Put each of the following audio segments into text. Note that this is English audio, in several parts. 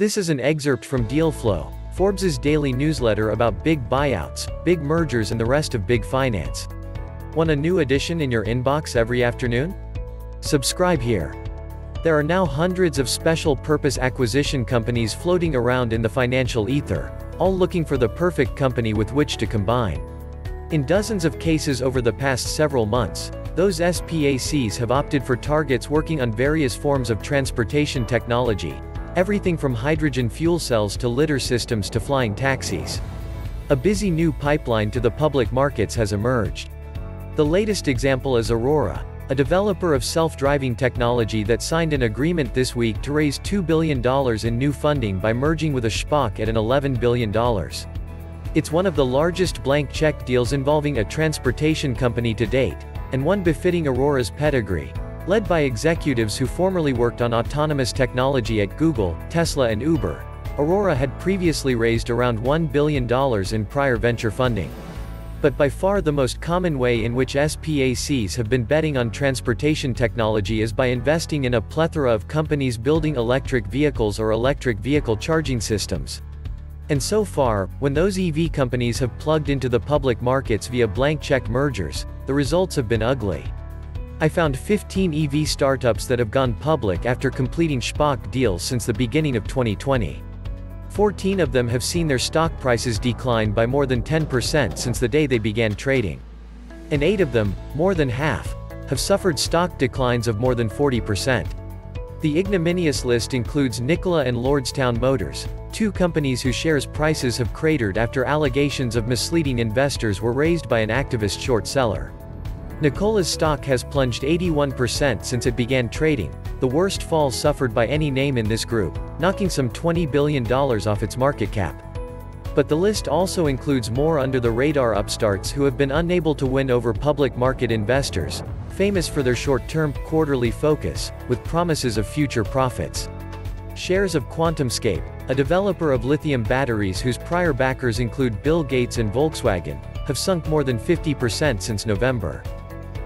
This is an excerpt from Deal Flow, Forbes' daily newsletter about big buyouts, big mergers and the rest of big finance. Want a new edition in your inbox every afternoon? Subscribe here. There are now hundreds of special-purpose acquisition companies floating around in the financial ether, all looking for the perfect company with which to combine. In dozens of cases over the past several months, those SPACs have opted for targets working on various forms of transportation technology, everything from hydrogen fuel cells to litter systems to flying taxis. A busy new pipeline to the public markets has emerged. The latest example is Aurora, a developer of self-driving technology that signed an agreement this week to raise $2 billion in new funding by merging with a SPAC at an $11 billion. It's one of the largest blank check deals involving a transportation company to date, and one befitting Aurora's pedigree. Led by executives who formerly worked on autonomous technology at Google, Tesla and Uber, Aurora had previously raised around $1 billion in prior venture funding. But by far the most common way in which SPACs have been betting on transportation technology is by investing in a plethora of companies building electric vehicles or electric vehicle charging systems. And so far, when those EV companies have plugged into the public markets via blank check mergers, the results have been ugly. I found 15 EV startups that have gone public after completing SPAC deals since the beginning of 2020. 14 of them have seen their stock prices decline by more than 10% since the day they began trading. And 8 of them, more than half, have suffered stock declines of more than 40%. The ignominious list includes Nikola and Lordstown Motors, two companies whose shares prices have cratered after allegations of misleading investors were raised by an activist short seller. Nikola's stock has plunged 81% since it began trading, the worst fall suffered by any name in this group, knocking some $20 billion off its market cap. But the list also includes more under-the-radar upstarts who have been unable to win over public market investors, famous for their short-term, quarterly focus, with promises of future profits. Shares of QuantumScape, a developer of lithium batteries whose prior backers include Bill Gates and Volkswagen, have sunk more than 50% since November.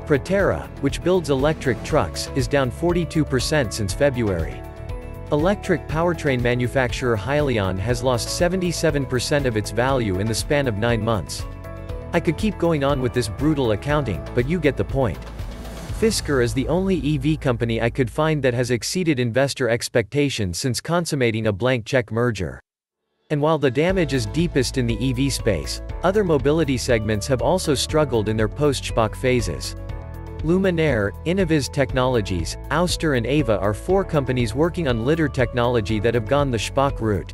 Proterra, which builds electric trucks, is down 42% since February. Electric powertrain manufacturer Hyliion has lost 77% of its value in the span of 9 months. I could keep going on with this brutal accounting, but you get the point. Fisker is the only EV company I could find that has exceeded investor expectations since consummating a blank check merger. And while the damage is deepest in the EV space, other mobility segments have also struggled in their post-SPAC phases. Luminaire, Innoviz Technologies, Ouster and Ava are 4 companies working on litter technology that have gone the SPAC route.